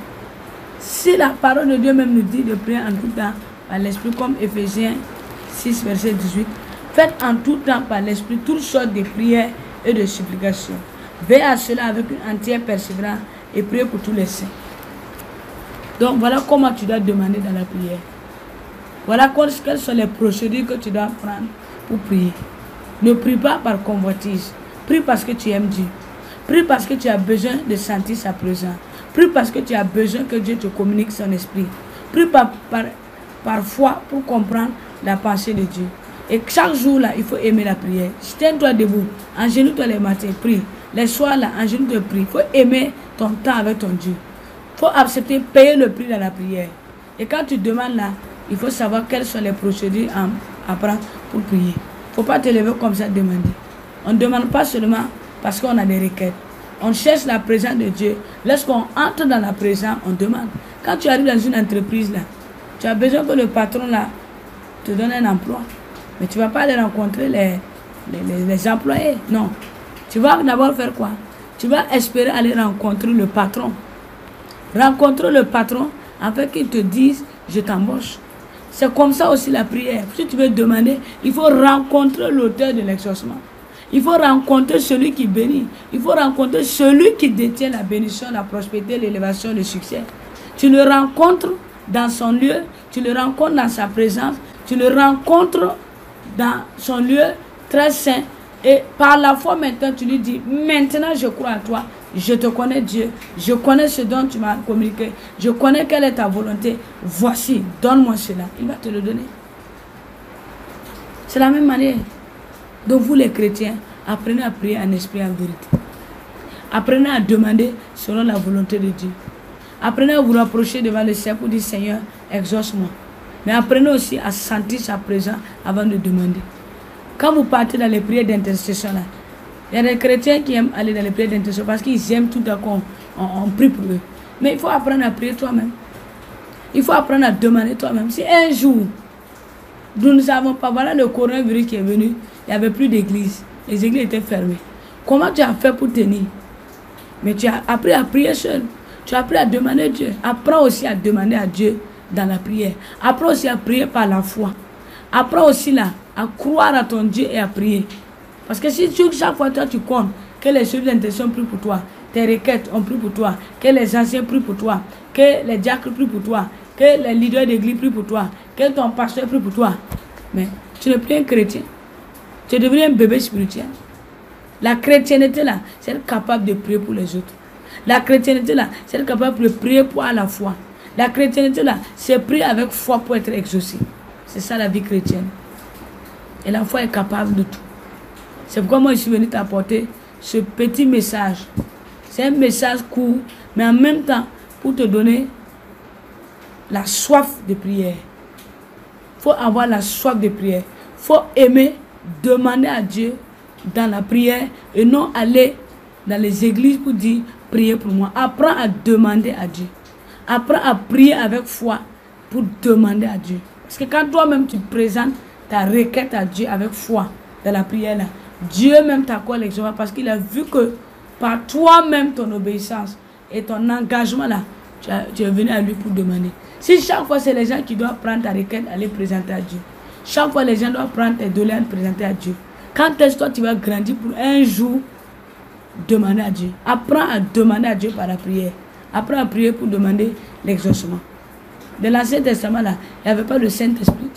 Si la parole de Dieu même nous dit de prier en tout temps par l'Esprit, comme Ephésiens 6, verset 18, faites en tout temps par l'Esprit toutes sortes de prières et de supplications. Veillez à cela avec une entière persévérance et priez pour tous les saints. Donc voilà comment tu dois demander dans la prière. Voilà quelles sont les procédures que tu dois prendre pour prier. Ne prie pas par convoitise. Prie parce que tu aimes Dieu. Prie parce que tu as besoin de sentir sa présence. Prie parce que tu as besoin que Dieu te communique son esprit. Prie par foi pour comprendre la pensée de Dieu. Et chaque jour là, il faut aimer la prière. Tiens-toi debout, engenouille-toi les matins, prie. Les soirs là, engenouille-toi, prie. Il faut aimer ton temps avec ton Dieu. Il faut accepter, payer le prix dans la prière. Et quand tu demandes là, il faut savoir quelles sont les procédures à prendre pour prier. Il ne faut pas te lever comme ça demander. On ne demande pas seulement parce qu'on a des requêtes. On cherche la présence de Dieu. Lorsqu'on entre dans la présence, on demande. Quand tu arrives dans une entreprise là, tu as besoin que le patron là te donne un emploi. Mais tu ne vas pas aller rencontrer les employés. Non. Tu vas d'abord faire quoi? Tu vas espérer aller rencontrer le patron. Rencontrer le patron afin qu'il te dise, je t'embauche. C'est comme ça aussi la prière. Si tu veux demander, il faut rencontrer l'auteur de l'exaucement. Il faut rencontrer celui qui bénit. Il faut rencontrer celui qui détient la bénédiction, la prospérité, l'élévation, le succès. Tu le rencontres dans son lieu, tu le rencontres dans sa présence, tu le rencontres dans son lieu très saint. Et par la foi maintenant, tu lui dis, maintenant je crois à toi, je te connais Dieu, je connais ce dont tu m'as communiqué, je connais quelle est ta volonté, voici, donne-moi cela. Il va te le donner. C'est la même manière. Donc vous les chrétiens, apprenez à prier en esprit et en vérité. Apprenez à demander selon la volonté de Dieu. Apprenez à vous rapprocher devant le Seigneur pour dire, Seigneur, exauce-moi. Mais apprenez aussi à sentir sa présence avant de demander. Quand vous partez dans les prières d'intercession, là, il y a des chrétiens qui aiment aller dans les prières d'intercession parce qu'ils aiment tout à coup, on prie pour eux. Mais il faut apprendre à prier toi-même. Il faut apprendre à demander toi-même. Si un jour, nous ne savons pas, voilà le coronavirus qui est venu, il n'y avait plus d'église. Les églises étaient fermées. Comment tu as fait pour tenir? Mais tu as appris à prier seul. Tu as appris à demander Dieu. Apprends aussi à demander à Dieu dans la prière. Apprends aussi à prier par la foi. Apprends aussi là à croire à ton Dieu et à prier. Parce que si chaque fois toi tu comptes que les chefs d'intercession prient pour toi, tes requêtes ont prié pour toi, que les anciens prient pour toi, que les diacres prient pour toi, que les leaders d'église prient pour toi, que ton pasteur prie pour toi, mais tu n'es plus un chrétien. Tu es devenu un bébé spirituel. La chrétienté là, c'est être capable de prier pour les autres. La chrétienté là, c'est être capable de prier pour à la foi. La chrétienté là, c'est prier avec foi pour être exaucé. C'est ça la vie chrétienne. Et la foi est capable de tout. C'est pourquoi moi je suis venu t'apporter ce petit message. C'est un message court, mais en même temps pour te donner la soif de prière. Il faut avoir la soif de prière. Il faut aimer demander à Dieu dans la prière et non aller dans les églises pour dire priez pour moi. Apprends à demander à Dieu. Apprends à prier avec foi pour demander à Dieu. Parce que quand toi-même tu présentes ta requête à Dieu avec foi dans la prière là, Dieu même t'accorde l'examen parce qu'il a vu que par toi-même ton obéissance et ton engagement là, tu es venu à lui pour demander. Si chaque fois c'est les gens qui doivent prendre ta requête, aller présenter à Dieu. Chaque fois les gens doivent prendre tes doléances, présenter à Dieu. Quand est-ce que toi tu vas grandir pour un jour demander à Dieu? Apprends à demander à Dieu par la prière. Apprends à prier pour demander l'exaucement. Dans l'Ancien Testament là, il n'y avait pas le Saint-Esprit.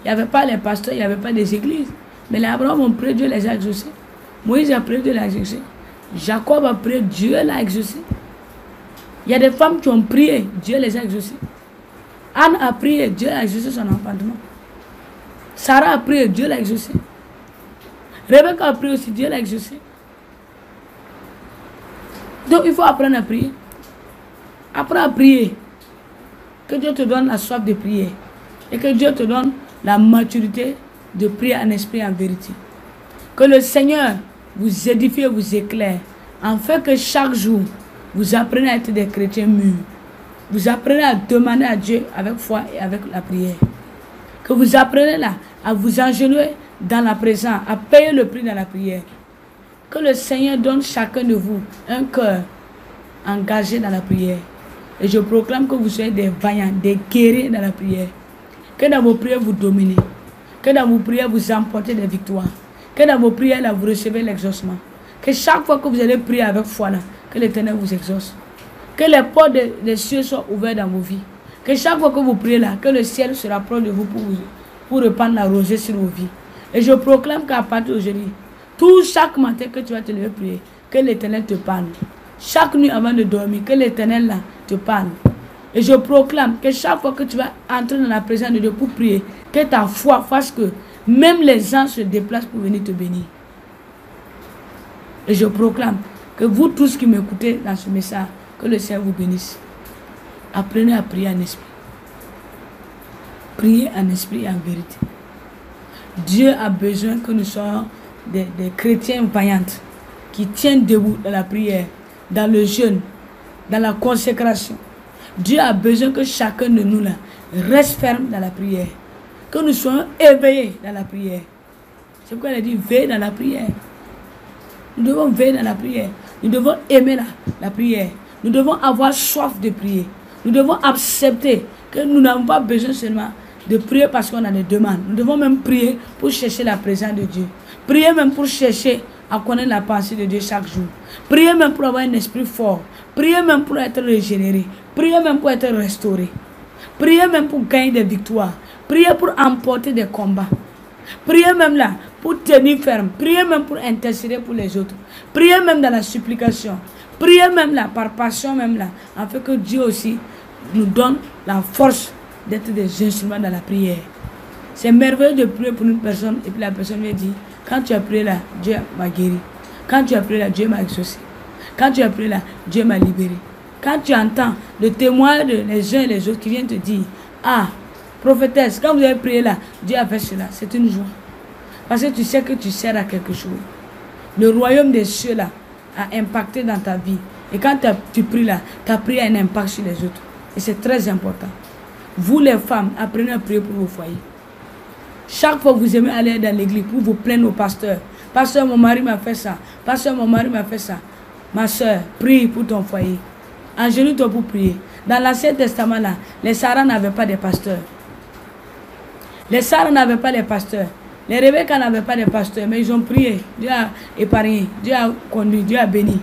Il n'y avait pas les pasteurs, il n'y avait pas des églises. Mais les Abraham ont prié, Dieu les a exaucés. Moïse a prié, Dieu l'a exaucé. Jacob a prié, Dieu l'a exaucé. Il y a des femmes qui ont prié, Dieu les a exaucés. Anne a prié, Dieu a exaucé son enfantement. Sarah a prié, Dieu l'a exaucé. Rebecca a prié aussi, Dieu l'a exaucé. Donc il faut apprendre à prier. Apprends à prier. Que Dieu te donne la soif de prier. Et que Dieu te donne la maturité de prier en esprit et en vérité. Que le Seigneur vous édifie et vous éclaire. Afin que chaque jour, vous apprenez à être des chrétiens mûrs. Vous apprenez à demander à Dieu avec foi et avec la prière. Que vous apprenez là à vous agenouiller dans la présence, à payer le prix dans la prière. Que le Seigneur donne chacun de vous un cœur engagé dans la prière. Et je proclame que vous soyez des vaillants, des guerriers dans la prière. Que dans vos prières vous dominez. Que dans vos prières vous emportez des victoires. Que dans vos prières là vous recevez l'exaucement. Que chaque fois que vous allez prier avec foi là, que l'Éternel vous exauce. Que les portes des cieux soient ouvertes dans vos vies. Que chaque fois que vous priez là, que le ciel se rapproche de vous pour répandre la rosée sur vos vies. Et je proclame qu'à partir d'aujourd'hui, chaque matin que tu vas te lever prier, que l'Éternel te parle. Chaque nuit avant de dormir, que l'Éternel là te parle. Et je proclame que chaque fois que tu vas entrer dans la présence de Dieu pour prier, que ta foi fasse que même les gens se déplacent pour venir te bénir. Et je proclame que vous tous qui m'écoutez dans ce message, que le Seigneur vous bénisse. Apprenez à prier en esprit. Priez en esprit et en vérité. Dieu a besoin que nous soyons des chrétiens vaillants qui tiennent debout dans la prière, dans le jeûne, dans la consécration. Dieu a besoin que chacun de nous là reste ferme dans la prière. Que nous soyons éveillés dans la prière. C'est pourquoi il a dit veillez dans la prière. Nous devons veiller dans la prière. Nous devons aimer la prière. Nous devons avoir soif de prier. Nous devons accepter que nous n'avons pas besoin seulement de prier parce qu'on a des demandes. Nous devons même prier pour chercher la présence de Dieu. Prier même pour chercher à connaître la pensée de Dieu chaque jour. Prier même pour avoir un esprit fort. Prier même pour être régénéré. Prier même pour être restauré. Priez même pour gagner des victoires. Priez pour emporter des combats. Priez même là pour tenir ferme. Priez même pour intercéder pour les autres. Priez même dans la supplication. Priez même là par passion même là. Afin que Dieu aussi nous donne la force d'être des instruments dans la prière. C'est merveilleux de prier pour une personne et puis la personne vient dire, quand tu as prié là, Dieu m'a guéri. Quand tu as prié là, Dieu m'a exaucé. Quand tu as prié là, Dieu m'a libéré. Quand tu entends le témoin de les uns et les autres qui viennent te dire, ah, prophétesse, quand vous avez prié là, Dieu a fait cela, c'est une joie. Parce que tu sais que tu sers à quelque chose. Le royaume des cieux là a impacté dans ta vie. Et quand tu pries là, ta prière a un impact sur les autres. Et c'est très important. Vous les femmes, apprenez à prier pour vos foyers. Chaque fois que vous aimez aller dans l'église pour vous plaindre au pasteur. Pasteur, mon mari m'a fait ça. Pasteur, mon mari m'a fait ça. Ma soeur, prie pour ton foyer. Agenouille-toi pour prier. Dans l'Ancien Testament là, les Sarah n'avaient pas de pasteurs. Les Sarah n'avaient pas de pasteurs. Les Rebecca n'avaient pas de pasteurs. Mais ils ont prié. Dieu a épargné. Dieu a conduit. Dieu a béni.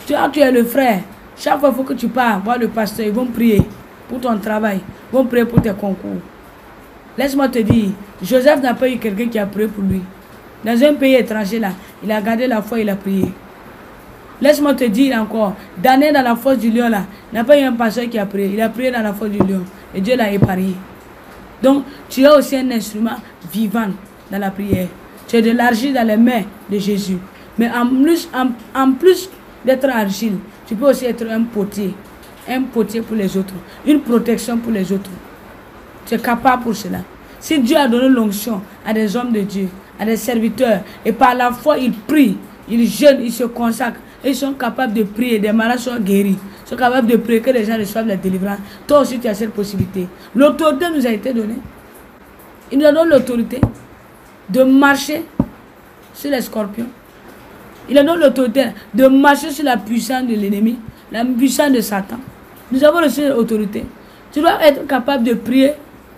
Tu es le frère. Chaque fois, il faut que tu pars voir le pasteur. Ils vont prier pour ton travail. Ils vont prier pour tes concours. Laisse-moi te dire, Joseph n'a pas eu quelqu'un qui a prié pour lui. Dans un pays étranger là, il a gardé la foi, il a prié. Laisse-moi te dire encore, Daniel dans la fosse du lion là, n'a pas eu un pasteur qui a prié. Il a prié dans la fosse du lion. Et Dieu l'a épargné. Donc, tu as aussi un instrument vivant dans la prière. Tu es de l'argile dans les mains de Jésus. Mais en plus d'être argile, tu peux aussi être un potier. Un potier pour les autres. Une protection pour les autres. Tu es capable pour cela. Si Dieu a donné l'onction à des hommes de Dieu, à des serviteurs, et par la foi ils prient, ils jeûnent, ils se consacrent, et ils sont capables de prier, des malades sont guéris, ils sont capables de prier, que les gens reçoivent la délivrance. Toi aussi tu as cette possibilité. L'autorité nous a été donnée. Il nous a donné l'autorité de marcher sur les scorpions. Il nous a donné l'autorité de marcher sur la puissance de l'ennemi, la puissance de Satan. Nous avons reçu l'autorité. Tu dois être capable de prier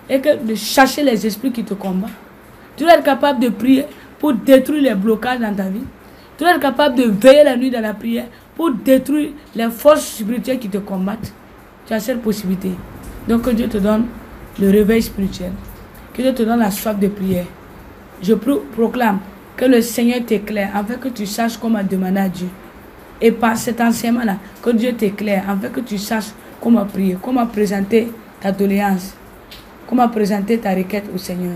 et de chasser les esprits qui te combattent. Tu dois être capable de prier pour détruire les blocages dans ta vie. Tu dois être capable de veiller la nuit dans la prière pour détruire les forces spirituelles qui te combattent. Tu as cette possibilité. Donc que Dieu te donne le réveil spirituel. Que Dieu te donne la soif de prière. Je proclame que le Seigneur t'éclaire afin que tu saches comment demander à Dieu. Et par cet enseignement-là, que Dieu t'éclaire afin que tu saches comment prier, comment présenter ta doléance, comment présenter ta requête au Seigneur.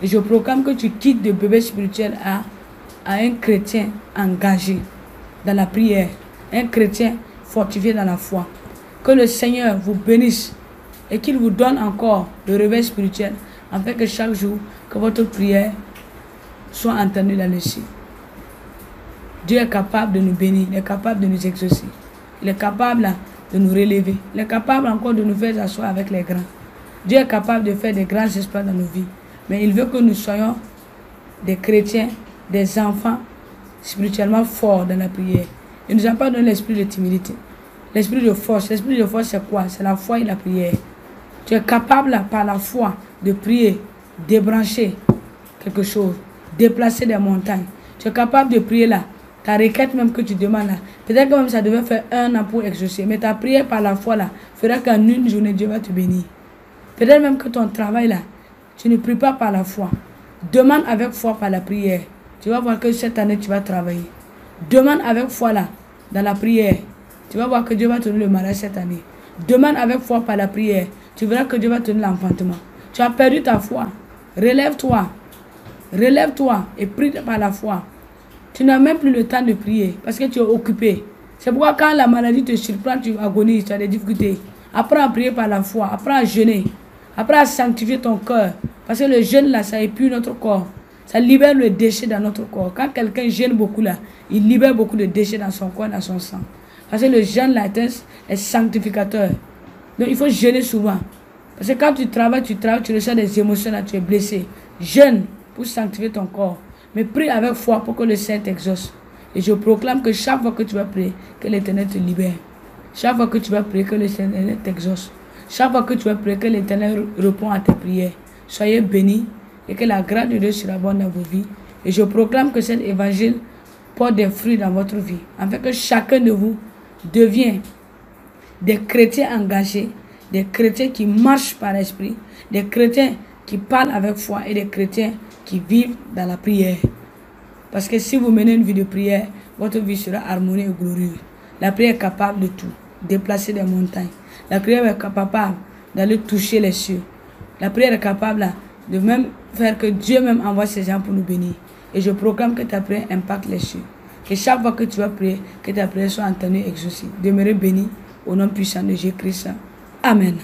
Et je proclame que tu quittes de bébé spirituel à un chrétien engagé dans la prière, un chrétien fortifié dans la foi. Que le Seigneur vous bénisse et qu'il vous donne encore le réveil spirituel afin que chaque jour, que votre prière soit entendue dans le ciel. Dieu est capable de nous bénir, il est capable de nous exaucer, il est capable de nous relever. Il est capable encore de nous faire asseoir avec les grands. Dieu est capable de faire des grands exploits dans nos vies. Mais il veut que nous soyons des chrétiens, des enfants spirituellement forts dans la prière. Il ne nous a pas donné l'esprit de timidité. L'esprit de force. L'esprit de force, c'est quoi? C'est la foi et la prière. Tu es capable là, par la foi de prier, débrancher quelque chose, déplacer des montagnes. Tu es capable de prier là. Ta requête même que tu demandes là, peut-être que même ça devait faire 1 an pour exaucer, mais ta prière par la foi là, fera qu'en une journée, Dieu va te bénir. Peut-être même que ton travail là, tu ne pries pas par la foi. Demande avec foi par la prière. Tu vas voir que cette année, tu vas travailler. Demande avec foi là, dans la prière. Tu vas voir que Dieu va te donner le mariage cette année. Demande avec foi par la prière. Tu verras que Dieu va te donner l'enfantement. Tu as perdu ta foi. Relève-toi. Relève-toi et prie par la foi. Tu n'as même plus le temps de prier parce que tu es occupé. C'est pourquoi quand la maladie te surprend, tu agonises, tu as des difficultés. Apprends à prier par la foi, apprends à jeûner, apprends à sanctifier ton cœur. Parce que le jeûne là, ça épure notre corps. Ça libère le déchet dans notre corps. Quand quelqu'un jeûne beaucoup là, il libère beaucoup de déchets dans son corps, dans son sang. Parce que le jeûne là est sanctificateur. Donc il faut jeûner souvent. Parce que quand tu travailles, tu ressens des émotions là, tu es blessé. Jeûne pour sanctifier ton corps. Mais prie avec foi pour que le Saint t'exauce. Et je proclame que chaque fois que tu vas prier, que l'Éternel te libère. Chaque fois que tu vas prier, que l'Éternel t'exauce. Chaque fois que tu vas prier, que l'Éternel répond à tes prières. Soyez bénis et que la grâce de Dieu sera bonne dans vos vies. Et je proclame que cet évangile porte des fruits dans votre vie. Afin que chacun de vous devienne des chrétiens engagés des chrétiens qui marchent par l'esprit, des chrétiens qui parlent avec foi et des chrétiens qui vivent dans la prière. Parce que si vous menez une vie de prière, votre vie sera harmonieuse et glorieuse. La prière est capable de tout, déplacer des montagnes. La prière est capable d'aller toucher les cieux. La prière est capable de même faire que Dieu même envoie ses gens pour nous bénir. Et je proclame que ta prière impacte les cieux. Que chaque fois que tu vas prier, que ta prière soit entendue et exaucée. Demeurez béni au nom puissant de Jésus-Christ. Amen.